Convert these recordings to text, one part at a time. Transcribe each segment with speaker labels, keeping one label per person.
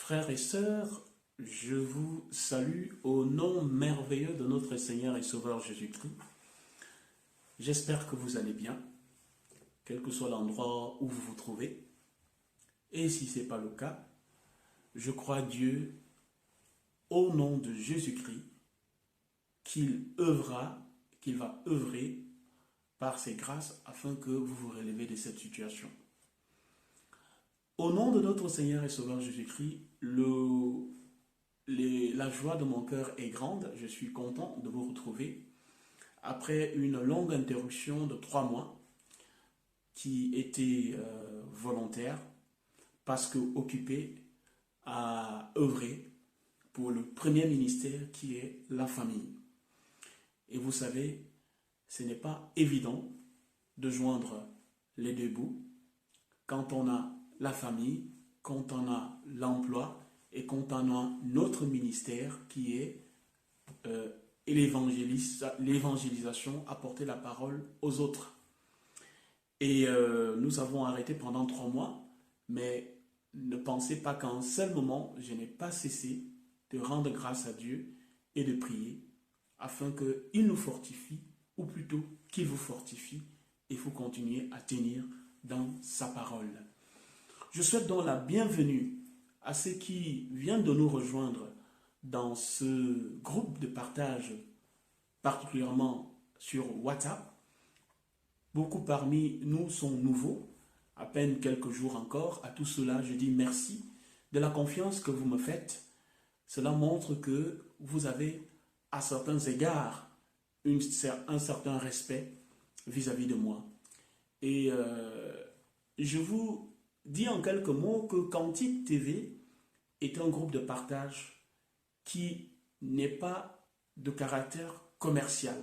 Speaker 1: Frères et sœurs, je vous salue au nom merveilleux de notre Seigneur et Sauveur Jésus-Christ. J'espère que vous allez bien, quel que soit l'endroit où vous vous trouvez. Et si ce n'est pas le cas, je crois Dieu, au nom de Jésus-Christ, qu'il va œuvrer par ses grâces afin que vous vous relevez de cette situation. Au nom de notre Seigneur et Sauveur Jésus-Christ, la joie de mon cœur est grande. Je suis content de vous retrouver après une longue interruption de 3 mois qui était volontaire parce que occupé à œuvrer pour le premier ministère qui est la famille. Et vous savez, ce n'est pas évident de joindre les deux bouts quand on a la famille, quand on a l'emploi et quand on a notre ministère qui est l'évangélisation, apporter la parole aux autres. Et nous avons arrêté pendant 3 mois, mais ne pensez pas qu'à un seul moment, je n'ai pas cessé de rendre grâce à Dieu et de prier afin qu'il nous fortifie, ou plutôt qu'il vous fortifie, et vous continuez à tenir dans sa parole. Je souhaite donc la bienvenue à ceux qui viennent de nous rejoindre dans ce groupe de partage, particulièrement sur WhatsApp. Beaucoup parmi nous sont nouveaux, à peine quelques jours encore. À tout cela, je dis merci de la confiance que vous me faites. Cela montre que vous avez, à certains égards, un certain respect vis-à-vis de moi. Et je vous dis en quelques mots que Cantique TV est un groupe de partage qui n'est pas de caractère commercial.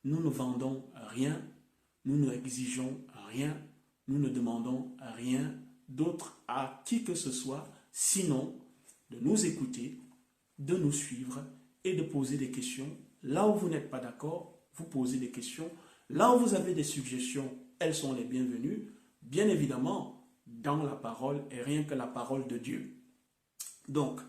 Speaker 1: Nous ne vendons rien, nous ne exigeons rien, nous ne demandons rien d'autre à qui que ce soit, sinon de nous écouter, de nous suivre et de poser des questions. Là où vous n'êtes pas d'accord, vous posez des questions. Là où vous avez des suggestions, elles sont les bienvenues. Bien évidemment, dans la parole et rien que la parole de Dieu. Donc,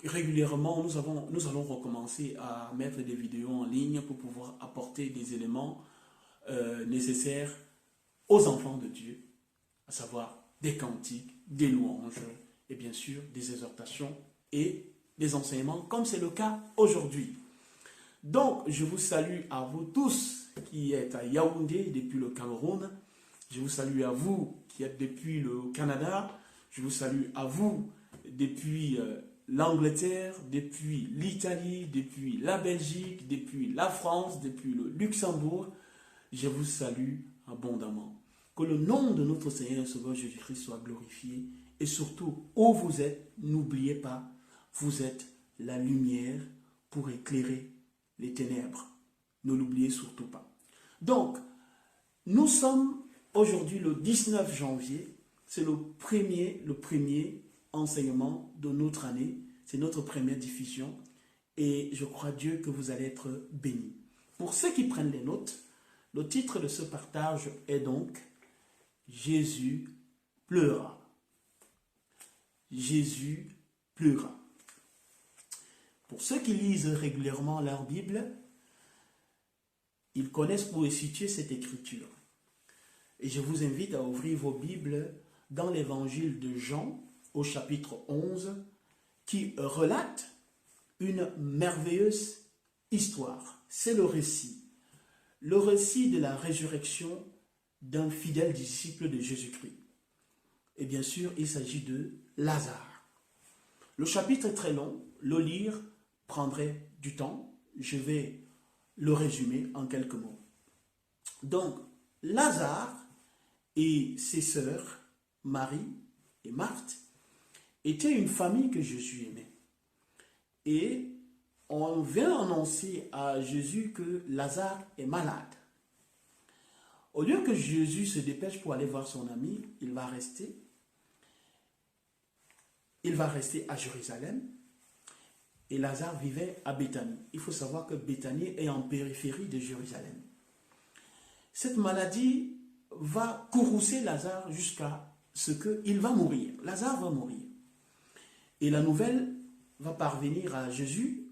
Speaker 1: régulièrement, nous allons recommencer à mettre des vidéos en ligne pour pouvoir apporter des éléments nécessaires aux enfants de Dieu, à savoir des cantiques, des louanges et bien sûr des exhortations et des enseignements, comme c'est le cas aujourd'hui. Donc, je vous salue à vous tous qui êtes à Yaoundé depuis le Cameroun. Je vous salue à vous qui êtes depuis le Canada. Je vous salue à vous depuis l'Angleterre, depuis l'Italie, depuis la Belgique, depuis la France, depuis le Luxembourg. Je vous salue abondamment. Que le nom de notre Seigneur et Sauveur Jésus-Christ soit glorifié. Et surtout, où vous êtes, n'oubliez pas, vous êtes la lumière pour éclairer les ténèbres. Ne l'oubliez surtout pas. Donc, nous sommes aujourd'hui le 19 janvier. C'est le premier enseignement de notre année. C'est notre première diffusion. Et je crois Dieu que vous allez être bénis. Pour ceux qui prennent les notes, le titre de ce partage est donc « Jésus pleura ». Jésus pleura. Pour ceux qui lisent régulièrement leur Bible, ils connaissent pour situer cette écriture. Et je vous invite à ouvrir vos Bibles dans l'évangile de Jean, au chapitre 11, qui relate une merveilleuse histoire. C'est le récit de la résurrection d'un fidèle disciple de Jésus-Christ. Et bien sûr, il s'agit de Lazare. Le chapitre est très long, le lire prendrait du temps. Je vais le résumer en quelques mots. Donc, Lazare et ses sœurs, Marie et Marthe, étaient une famille que Jésus aimait. Et on vient annoncer à Jésus que Lazare est malade. Au lieu que Jésus se dépêche pour aller voir son ami, il va rester à Jérusalem. Et Lazare vivait à Béthanie. Il faut savoir que Béthanie est en périphérie de Jérusalem. Cette maladie va courroucer Lazare jusqu'à ce qu'il va mourir. Lazare va mourir. Et la nouvelle va parvenir à Jésus,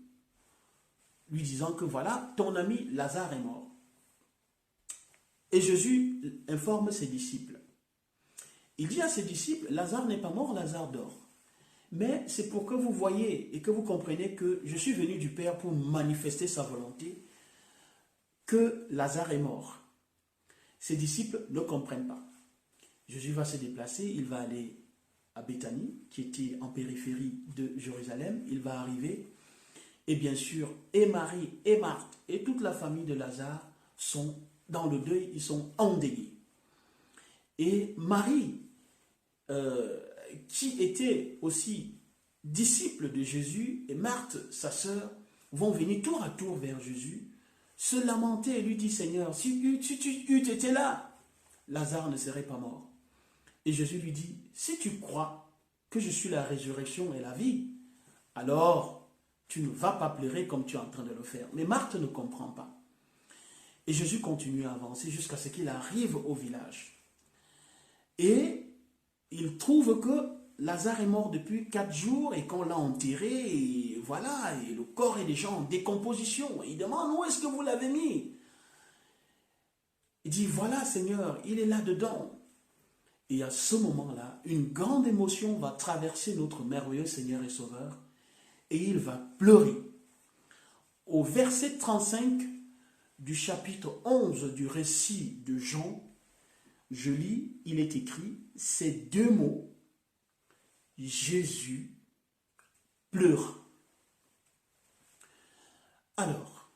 Speaker 1: lui disant que voilà, ton ami Lazare est mort. Et Jésus informe ses disciples. Il dit à ses disciples, Lazare n'est pas mort, Lazare dort. Mais c'est pour que vous voyez et que vous compreniez que je suis venu du Père pour manifester sa volonté, que Lazare est mort. Ses disciples ne comprennent pas. Jésus va se déplacer, il va aller à Béthanie, qui était en périphérie de Jérusalem. Il va arriver, et bien sûr, et Marie, et Marthe, et toute la famille de Lazare sont dans le deuil, ils sont endeuillés. Et Marie, qui était aussi disciple de Jésus, et Marthe, sa sœur, vont venir tour à tour vers Jésus, se lamenter et lui dire, Seigneur, si tu étais là, Lazare ne serait pas mort. Et Jésus lui dit, si tu crois que je suis la résurrection et la vie, alors tu ne vas pas pleurer comme tu es en train de le faire. Mais Marthe ne comprend pas. Et Jésus continue à avancer jusqu'à ce qu'il arrive au village. Et il trouve que Lazare est mort depuis 4 jours et qu'on l'a enterré, et voilà, et le corps est déjà en décomposition. Il demande, où est-ce que vous l'avez mis? Il dit, voilà Seigneur, il est là-dedans. Et à ce moment-là, une grande émotion va traverser notre merveilleux Seigneur et Sauveur, et il va pleurer. Au verset 35 du chapitre 11 du récit de Jean, je lis, il est écrit ces 2 mots, Jésus pleure. Alors,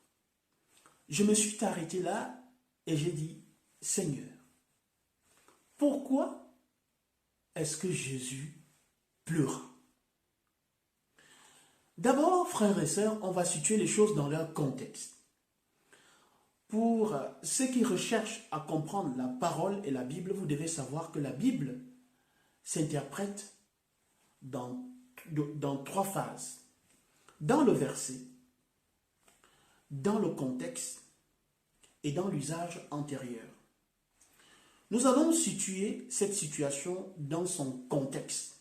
Speaker 1: je me suis arrêté là et j'ai dit, Seigneur, pourquoi est-ce que Jésus pleure? D'abord, frères et sœurs, on va situer les choses dans leur contexte. Pour ceux qui recherchent à comprendre la parole et la Bible, vous devez savoir que la Bible s'interprète dans 3 phases. Dans le verset, dans le contexte et dans l'usage antérieur. Nous allons situer cette situation dans son contexte.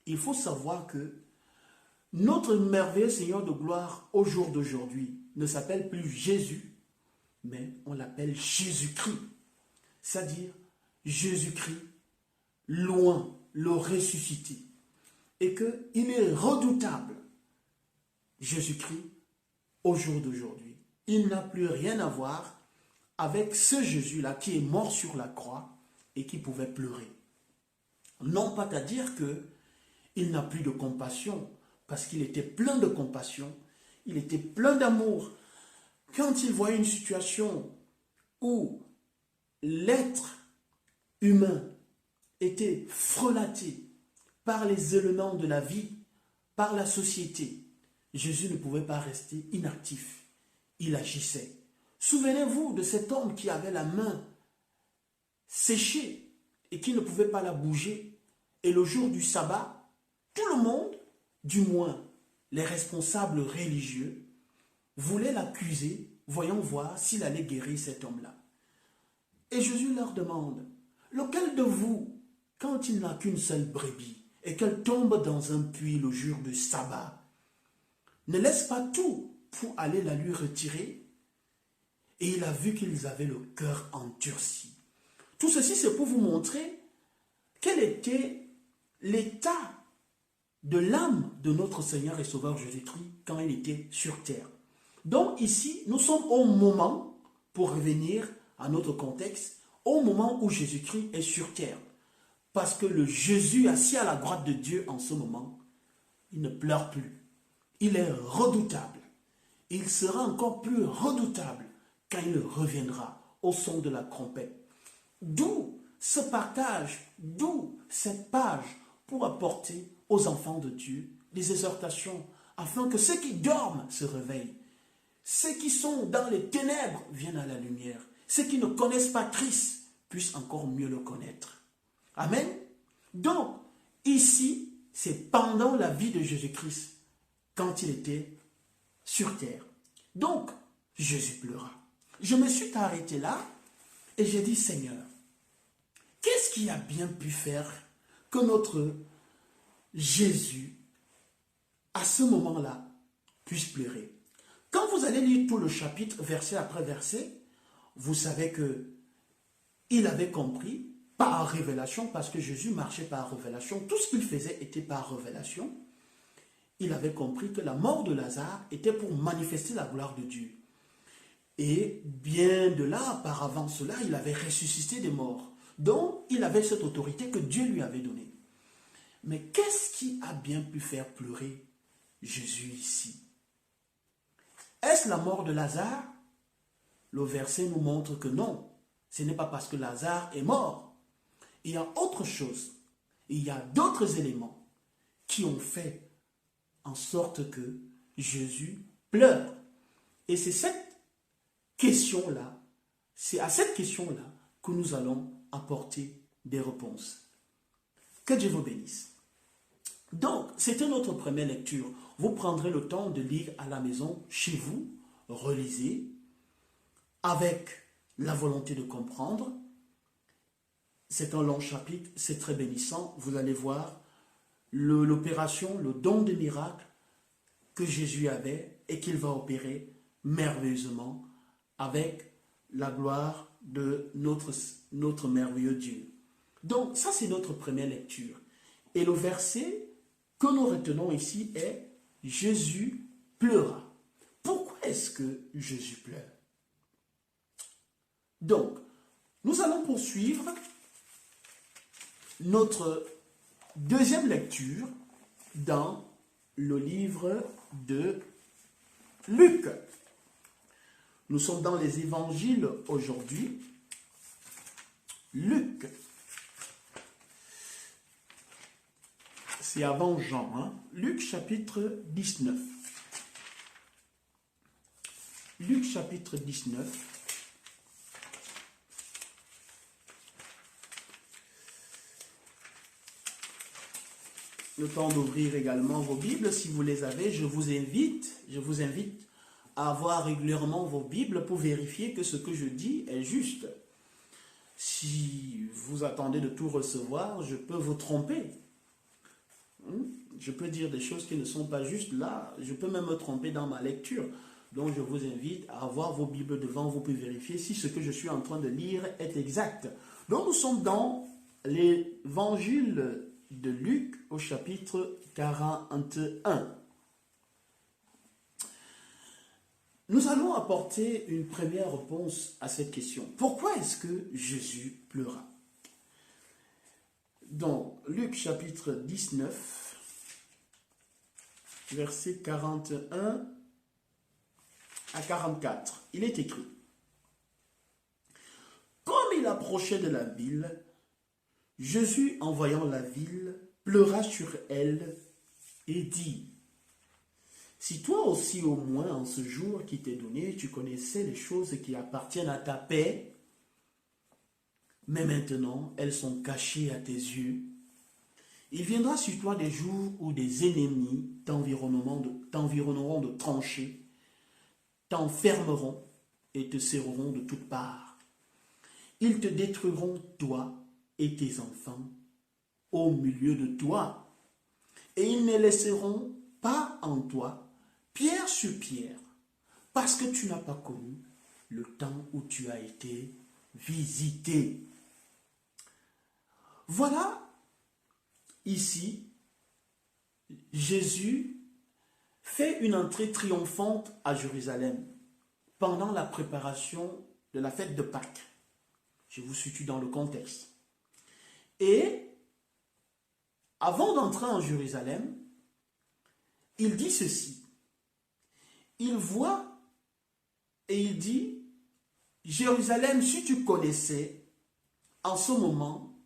Speaker 1: Il faut savoir que notre merveilleux Seigneur de gloire au jour d'aujourd'hui ne s'appelle plus Jésus, mais on l'appelle Jésus-Christ. C'est-à-dire Jésus-Christ, loin, le ressuscité. Et qu'il est redoutable, Jésus-Christ, au jour d'aujourd'hui. Il n'a plus rien à voir avec ce Jésus-là qui est mort sur la croix et qui pouvait pleurer. Non pas à dire qu'il n'a plus de compassion, parce qu'il était plein de compassion, il était plein d'amour. Quand il voyait une situation où l'être humain était frelaté par les éléments de la vie, par la société, Jésus ne pouvait pas rester inactif. Il agissait. Souvenez-vous de cet homme qui avait la main séchée et qui ne pouvait pas la bouger. Et le jour du sabbat, tout le monde, du moins les responsables religieux, voulaient l'accuser, voyons voir s'il allait guérir cet homme-là. Et Jésus leur demande, lequel de vous, quand il n'a qu'une seule brebis et qu'elle tombe dans un puits le jour du sabbat, ne laisse pas tout pour aller la lui retirer? Et il a vu qu'ils avaient le cœur endurci. Tout ceci, c'est pour vous montrer quel était l'état de l'âme de notre Seigneur et Sauveur Jésus-Christ quand il était sur terre. Donc ici, nous sommes au moment, pour revenir à notre contexte, au moment où Jésus-Christ est sur terre. Parce que le Jésus assis à la droite de Dieu en ce moment, il ne pleure plus. Il est redoutable. Il sera encore plus redoutable quand il reviendra au son de la trompette. D'où ce partage, d'où cette page pour apporter aux enfants de Dieu des exhortations afin que ceux qui dorment se réveillent. Ceux qui sont dans les ténèbres viennent à la lumière. Ceux qui ne connaissent pas Christ puissent encore mieux le connaître. Amen. Donc, ici, c'est pendant la vie de Jésus-Christ, quand il était sur terre. Donc, Jésus pleura. Je me suis arrêté là et j'ai dit, Seigneur, qu'est-ce qui a bien pu faire que notre Jésus, à ce moment-là, puisse pleurer. Quand vous allez lire tout le chapitre, verset après verset, vous savez que il avait compris par révélation, parce que Jésus marchait par révélation, tout ce qu'il faisait était par révélation. Il avait compris que la mort de Lazare était pour manifester la gloire de Dieu. Et bien de là, auparavant cela, il avait ressuscité des morts. Donc, il avait cette autorité que Dieu lui avait donnée. Mais qu'est-ce qui a bien pu faire pleurer Jésus ici? Est-ce la mort de Lazare? Le verset nous montre que non. Ce n'est pas parce que Lazare est mort. Il y a autre chose. Il y a d'autres éléments qui ont fait en sorte que Jésus pleure. Et c'est cette question-là, c'est à cette question-là que nous allons apporter des réponses. Que Dieu vous bénisse. Donc, c'était notre première lecture. Vous prendrez le temps de lire à la maison, chez vous, relisez, avec la volonté de comprendre. C'est un long chapitre, c'est très bénissant. Vous allez voir l'opération, le don de miracle que Jésus avait et qu'il va opérer merveilleusement avec la gloire de notre merveilleux Dieu. Donc, ça c'est notre première lecture. Et le verset que nous retenons ici est « Jésus pleura ». Pourquoi est-ce que Jésus pleure? Donc, nous allons poursuivre notre deuxième lecture dans le livre de Luc. Nous sommes dans les évangiles aujourd'hui. Luc. C'est avant Jean. Hein? Luc chapitre 19. Luc chapitre 19. Le temps d'ouvrir également vos Bibles, si vous les avez, je vous invite à avoir régulièrement vos Bibles pour vérifier que ce que je dis est juste. Si vous attendez de tout recevoir, je peux vous tromper. Je peux dire des choses qui ne sont pas justes là, je peux même me tromper dans ma lecture. Donc je vous invite à avoir vos Bibles devant vous pour vérifier si ce que je suis en train de lire est exact. Donc nous sommes dans l'évangile de Luc au chapitre 41. Nous allons apporter une première réponse à cette question. Pourquoi est-ce que Jésus pleura? Dans Luc chapitre 19, versets 41 à 44, il est écrit: Comme il approchait de la ville, Jésus, en voyant la ville, pleura sur elle et dit: Si toi aussi au moins en ce jour qui t'est donné, tu connaissais les choses qui appartiennent à ta paix, mais maintenant elles sont cachées à tes yeux. Il viendra sur toi des jours où des ennemis t'environneront de tranchées, t'enfermeront et te serreront de toutes parts. Ils te détruiront, toi et tes enfants, au milieu de toi, et ils ne laisseront pas en toi pierre sur pierre, parce que tu n'as pas connu le temps où tu as été visité. Voilà, ici, Jésus fait une entrée triomphante à Jérusalem pendant la préparation de la fête de Pâques. Je vous situe dans le contexte. Et avant d'entrer en Jérusalem, il dit ceci. Il voit et il dit: Jérusalem, si tu connaissais en ce moment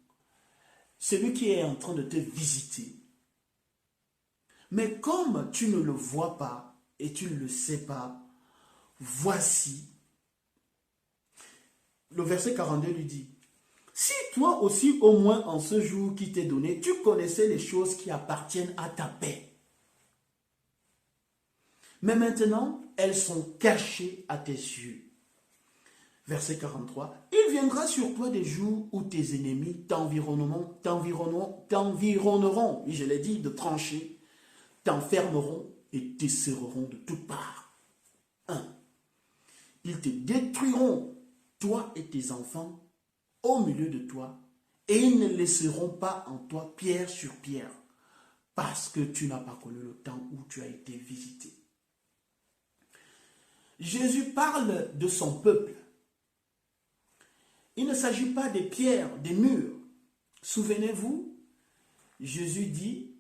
Speaker 1: celui qui est en train de te visiter, mais comme tu ne le vois pas et tu ne le sais pas, voici. Le verset 42 lui dit: Si toi aussi au moins en ce jour qui t'est donné, tu connaissais les choses qui appartiennent à ta paix, mais maintenant elles sont cachées à tes yeux. Verset 43. Il viendra sur toi des jours où tes ennemis t'environneront, je l'ai dit, de tranchées, t'enfermeront et t'esserreront de toutes parts. 1. Ils te détruiront, toi et tes enfants, au milieu de toi, et ils ne laisseront pas en toi pierre sur pierre, parce que tu n'as pas connu le temps où tu as été visité. Jésus parle de son peuple. Il ne s'agit pas des pierres, des murs. Souvenez-vous, Jésus dit,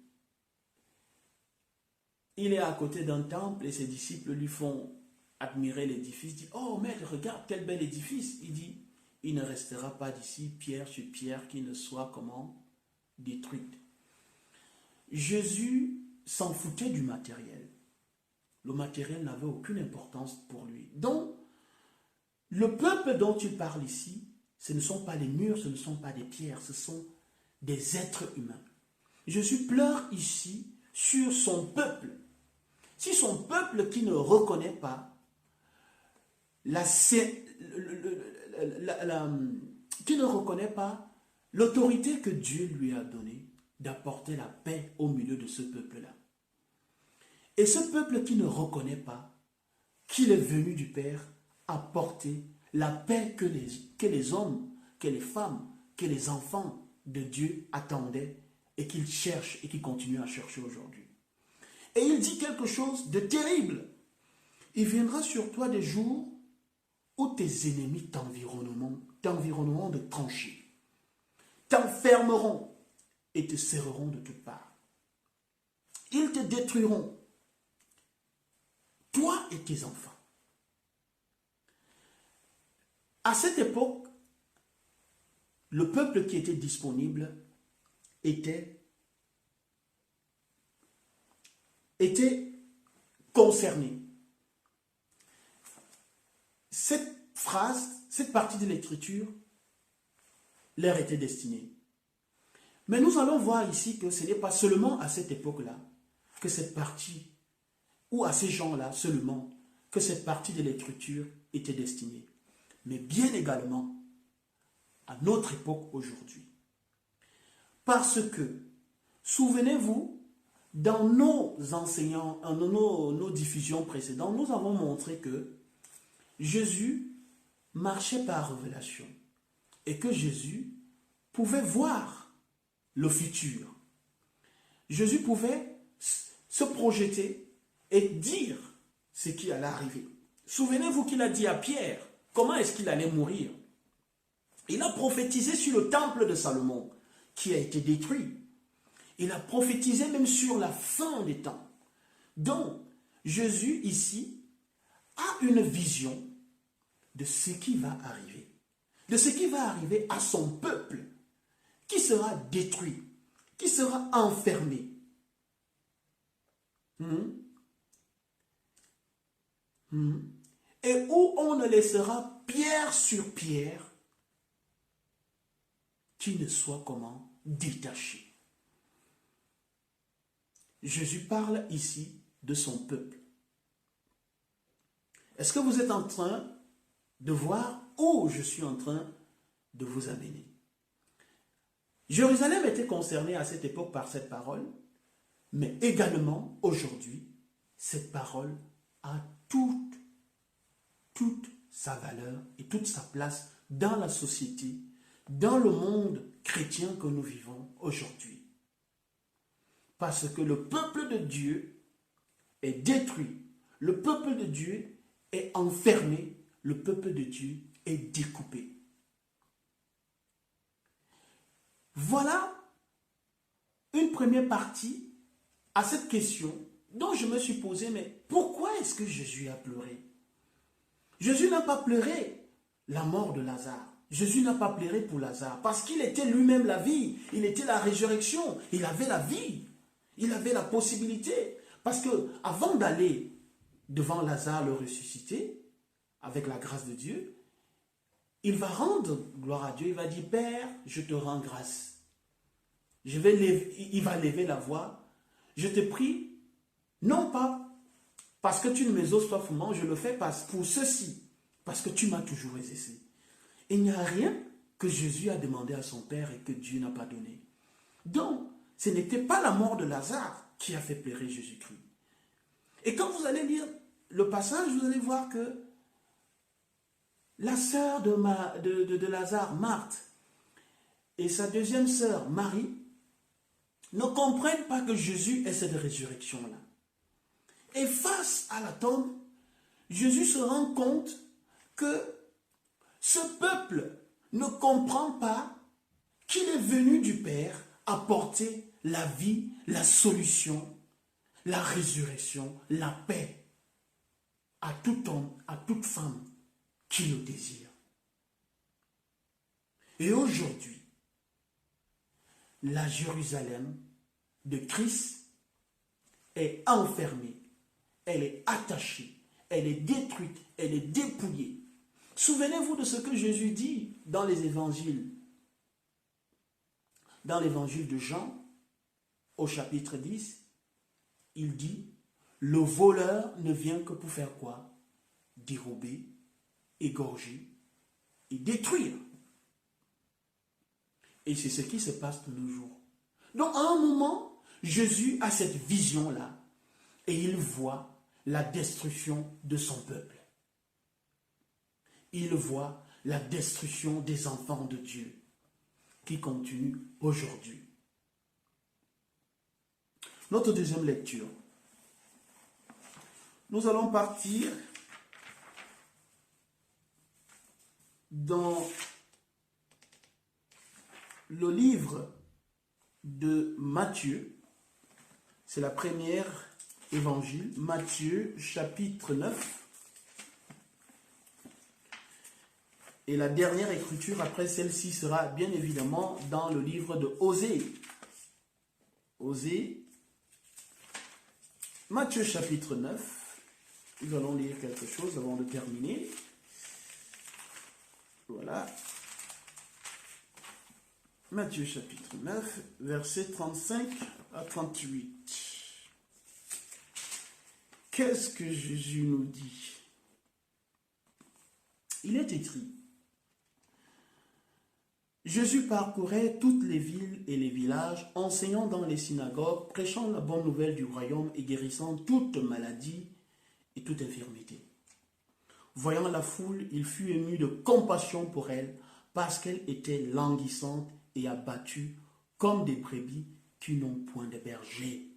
Speaker 1: il est à côté d'un temple et ses disciples lui font admirer l'édifice. Il dit, oh maître, regarde quel bel édifice. Il dit, il ne restera pas d'ici pierre sur pierre qui ne soit comment détruite. Jésus s'en foutait du matériel. Le matériel n'avait aucune importance pour lui. Donc, le peuple dont tu parles ici, ce ne sont pas les murs, ce ne sont pas des pierres, ce sont des êtres humains. Jésus pleure ici sur son peuple. Si son peuple qui ne reconnaît pas qui ne reconnaît pas l'autorité que Dieu lui a donnée d'apporter la paix au milieu de ce peuple-là. Et ce peuple qui ne reconnaît pas qu'il est venu du Père apporter la paix que les hommes, que les femmes, que les enfants de Dieu attendaient et qu'ils cherchent et qu'ils continuent à chercher aujourd'hui. Et il dit quelque chose de terrible. Il viendra sur toi des jours où tes ennemis t'environneront de tranchées, t'enfermeront et te serreront de toutes parts. Ils te détruiront, toi et tes enfants. À cette époque, le peuple qui était disponible était concerné. Cette phrase, cette partie de l'écriture, leur était destinée. Mais nous allons voir ici que ce n'est pas seulement à cette époque-là que cette partie, ou à ces gens-là seulement, que cette partie de l'écriture était destinée, mais bien également à notre époque aujourd'hui. Parce que, souvenez-vous, dans nos enseignants, dans nos diffusions précédentes, nous avons montré que Jésus marchait par révélation et que Jésus pouvait voir le futur. Jésus pouvait se projeter et dire ce qui allait arriver. Souvenez-vous qu'il a dit à Pierre comment est-ce qu'il allait mourir. Il a prophétisé sur le temple de Salomon qui a été détruit. Il a prophétisé même sur la fin des temps. Donc, Jésus ici a une vision de ce qui va arriver. De ce qui va arriver à son peuple qui sera détruit, qui sera enfermé. Et où on ne laissera pierre sur pierre qui ne soit comment détaché. Jésus parle ici de son peuple. Est-ce que vous êtes en train de voir où je suis en train de vous amener? Jérusalem était concernée à cette époque par cette parole, mais également aujourd'hui, cette parole a toute sa valeur et toute sa place dans la société, dans le monde chrétien que nous vivons aujourd'hui. Parce que le peuple de Dieu est détruit, le peuple de Dieu est enfermé, le peuple de Dieu est découpé. Voilà une première partie à cette question dont je me suis posé, mais pourquoi est-ce que Jésus a pleuré? Jésus n'a pas pleuré la mort de Lazare. Jésus n'a pas pleuré pour Lazare parce qu'il était lui-même la vie, il était la résurrection, il avait la vie. Il avait la possibilité, parce que avant d'aller devant Lazare le ressuscité, avec la grâce de Dieu, il va rendre gloire à Dieu, il va dire, Père, je te rends grâce. Il va lever la voix, je te prie, non pas parce que tu ne m'exauces pas, je le fais pour ceci, parce que tu m'as toujours exaucé. Il n'y a rien que Jésus a demandé à son Père et que Dieu n'a pas donné. Donc, ce n'était pas la mort de Lazare qui a fait pleurer Jésus-Christ. Et quand vous allez lire le passage, vous allez voir que la sœur de Lazare, Marthe, et sa deuxième sœur, Marie, ne comprennent pas que Jésus est cette résurrection-là. Et face à la tombe, Jésus se rend compte que ce peuple ne comprend pas qu'il est venu du Père apporter la vie, la solution, la résurrection, la paix à tout homme, à toute femme qui le désire. Et aujourd'hui, la Jérusalem de Christ est enfermée, elle est attachée, elle est détruite, elle est dépouillée. Souvenez-vous de ce que Jésus dit dans les évangiles. Dans l'évangile de Jean, au chapitre 10, il dit, le voleur ne vient que pour faire quoi? Dérober, égorger et détruire. Et c'est ce qui se passe de nos jours. Donc à un moment, Jésus a cette vision-là et il voit la destruction de son peuple. Il voit la destruction des enfants de Dieu qui continue aujourd'hui. Notre deuxième lecture. Nous allons partir dans le livre de Matthieu. C'est la première évangile, Matthieu chapitre 9. Et la dernière écriture après celle-ci sera bien évidemment dans le livre de Osée. Osée, Matthieu chapitre 9. Nous allons lire quelque chose avant de terminer. Voilà. Matthieu chapitre 9, versets 35 à 38. Qu'est-ce que Jésus nous dit? Il est écrit, Jésus parcourait toutes les villes et les villages, enseignant dans les synagogues, prêchant la bonne nouvelle du royaume et guérissant toute maladie et toute infirmité. Voyant la foule, il fut ému de compassion pour elle, parce qu'elle était languissante et abattue, comme des brebis qui n'ont point de berger.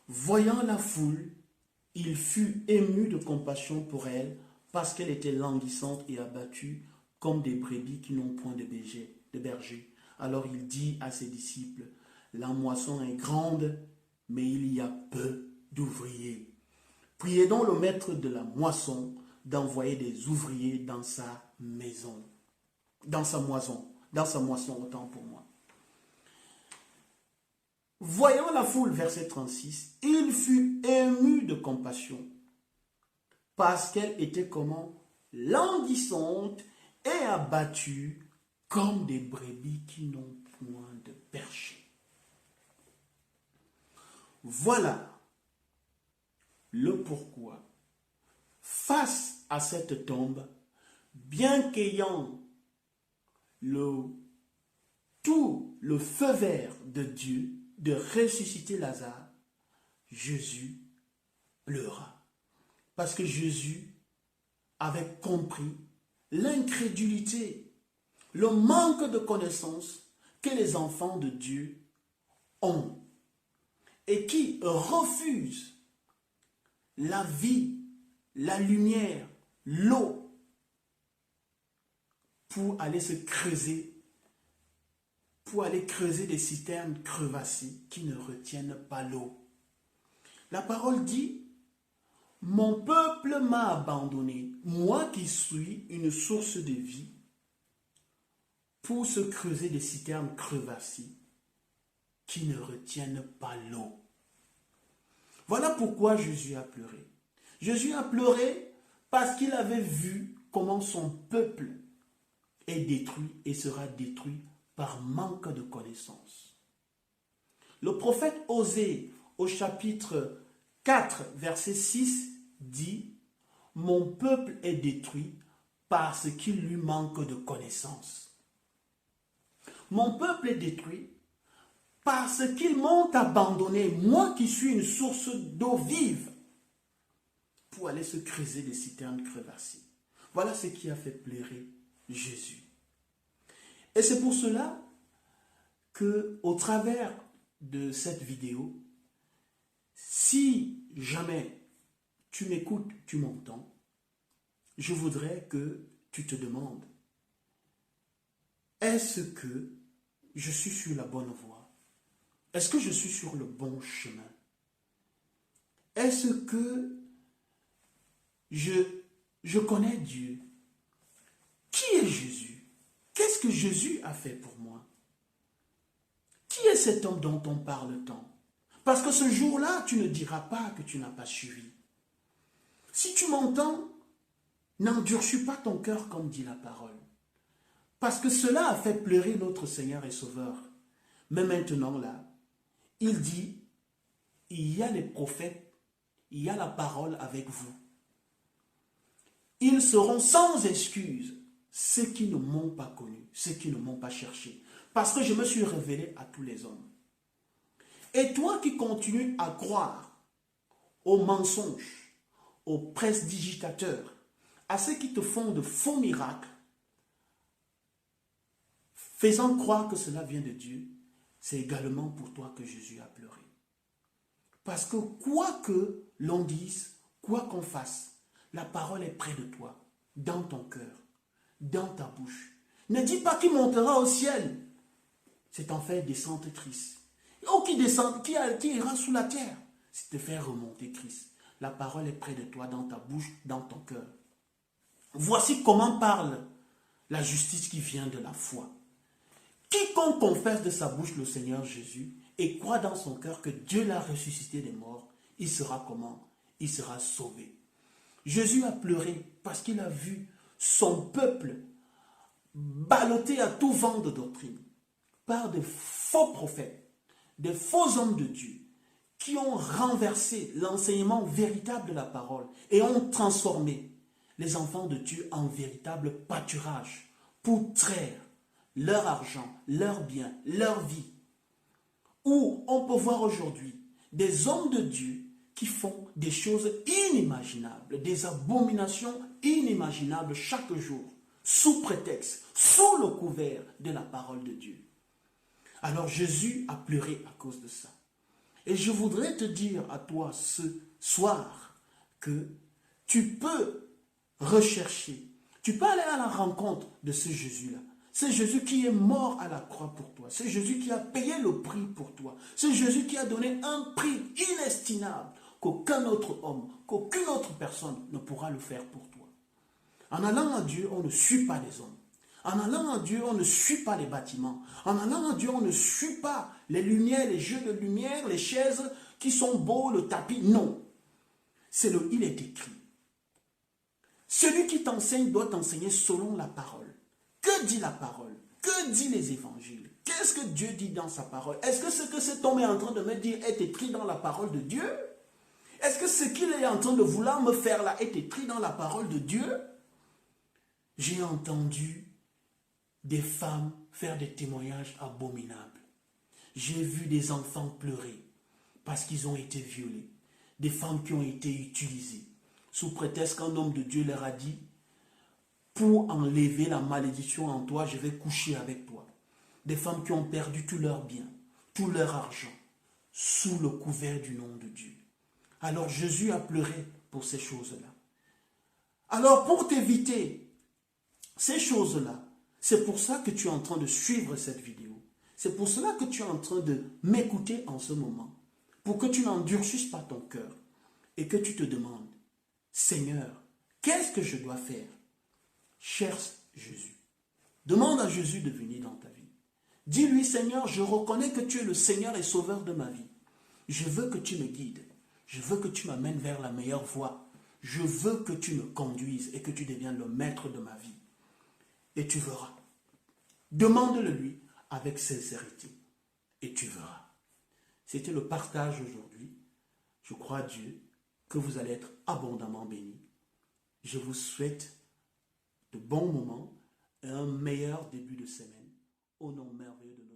Speaker 1: Voyant la foule, il fut ému de compassion pour elle, parce qu'elle était languissante et abattue, comme des brebis qui n'ont point de berger. Alors il dit à ses disciples, la moisson est grande, mais il y a peu d'ouvriers. Priez donc le maître de la moisson d'envoyer des ouvriers dans sa maison, dans sa moisson, autant pour moi. Voyant la foule, verset 36, il fut ému de compassion, parce qu'elle était comment? Languissante et abattue comme des brebis qui n'ont point de berger. Voilà le pourquoi, face à cette tombe, bien qu'ayant tout le feu vert de Dieu de ressusciter Lazare, Jésus pleura. Parce que Jésus avait compris l'incrédulité, le manque de connaissance que les enfants de Dieu ont et qui refusent la vie, la lumière, l'eau pour aller se creuser, pour aller creuser des citernes crevassées qui ne retiennent pas l'eau. La parole dit, mon peuple m'a abandonné, moi qui suis une source de vie, pour se creuser des citernes crevassées qui ne retiennent pas l'eau. Voilà pourquoi Jésus a pleuré. Jésus a pleuré parce qu'il avait vu comment son peuple est détruit et sera détruit par manque de connaissance. Le prophète Osée, au chapitre 4, verset 6, dit, mon peuple est détruit parce qu'il lui manque de connaissances. Mon peuple est détruit parce qu'ils m'ont abandonné, moi qui suis une source d'eau vive, pour aller se creuser des citernes crevassées. Voilà ce qui a fait pleurer Jésus. Et c'est pour cela que, au travers de cette vidéo, si jamais tu m'écoutes, tu m'entends, je voudrais que tu te demandes, est-ce que je suis sur la bonne voie? Est-ce que je suis sur le bon chemin? Est-ce que je connais Dieu? Qui est Jésus? Qu'est-ce que Jésus a fait pour moi? Qui est cet homme dont on parle tant? Parce que ce jour-là, tu ne diras pas que tu n'as pas suivi. Si tu m'entends, n'endurcis pas ton cœur comme dit la parole. Parce que cela a fait pleurer notre Seigneur et Sauveur. Mais maintenant là, il dit, il y a les prophètes, il y a la parole avec vous. Ils seront sans excuse ceux qui ne m'ont pas connu, ceux qui ne m'ont pas cherché. Parce que je me suis révélé à tous les hommes. Et toi qui continues à croire aux mensonges, aux prestidigitateurs, à ceux qui te font de faux miracles, faisant croire que cela vient de Dieu, c'est également pour toi que Jésus a pleuré. Parce que quoi que l'on dise, quoi qu'on fasse, la parole est près de toi, dans ton cœur, dans ta bouche. Ne dis pas qu'il montera au ciel. C'est en fait descente triste. Ou qui descend, qui ira sous la terre. C'est te faire remonter Christ. La parole est près de toi, dans ta bouche, dans ton cœur. Voici comment parle la justice qui vient de la foi. Quiconque confesse de sa bouche le Seigneur Jésus et croit dans son cœur que Dieu l'a ressuscité des morts, il sera comment? Il sera sauvé. Jésus a pleuré parce qu'il a vu son peuple ballotté à tout vent de doctrine par de faux prophètes, de faux hommes de Dieu qui ont renversé l'enseignement véritable de la parole et ont transformé les enfants de Dieu en véritable pâturage pour traire leur argent, leurs biens, leur vie. Où on peut voir aujourd'hui des hommes de Dieu qui font des choses inimaginables, des abominations inimaginables chaque jour, sous prétexte, sous le couvert de la parole de Dieu. Alors Jésus a pleuré à cause de ça. Et je voudrais te dire à toi ce soir que tu peux rechercher, tu peux aller à la rencontre de ce Jésus-là. C'est Jésus qui est mort à la croix pour toi. C'est Jésus qui a payé le prix pour toi. C'est Jésus qui a donné un prix inestimable qu'aucun autre homme, qu'aucune autre personne ne pourra le faire pour toi. En allant à Dieu, on ne suit pas les hommes. En allant à Dieu, on ne suit pas les bâtiments. En allant à Dieu, on ne suit pas les lumières, les jeux de lumière, les chaises qui sont beaux, le tapis. Non. Il est écrit. Celui qui t'enseigne doit t'enseigner selon la parole. Que dit la parole? Que dit les évangiles? Qu'est-ce que Dieu dit dans sa parole? Est-ce que ce que cet homme est en train de me dire est écrit dans la parole de Dieu? Est-ce que ce qu'il est en train de vouloir me faire là est écrit dans la parole de Dieu? J'ai entendu des femmes faire des témoignages abominables. J'ai vu des enfants pleurer parce qu'ils ont été violés. Des femmes qui ont été utilisées sous prétexte qu'un homme de Dieu leur a dit: pour enlever la malédiction en toi, je vais coucher avec toi. Des femmes qui ont perdu tout leur bien, tout leur argent, sous le couvert du nom de Dieu. Alors Jésus a pleuré pour ces choses-là. Alors pour t'éviter ces choses-là, c'est pour ça que tu es en train de suivre cette vidéo. C'est pour cela que tu es en train de m'écouter en ce moment. Pour que tu n'endurcisses pas ton cœur et que tu te demandes: Seigneur, qu'est-ce que je dois faire? Cherche Jésus. Demande à Jésus de venir dans ta vie. Dis-lui: Seigneur, je reconnais que tu es le Seigneur et Sauveur de ma vie. Je veux que tu me guides. Je veux que tu m'amènes vers la meilleure voie. Je veux que tu me conduises et que tu deviennes le maître de ma vie. Et tu verras. Demande-le lui avec sincérité. Et tu verras. C'était le partage aujourd'hui. Je crois à Dieu que vous allez être abondamment bénis. Je vous souhaite de bons moments et un meilleur début de semaine au nom merveilleux de notre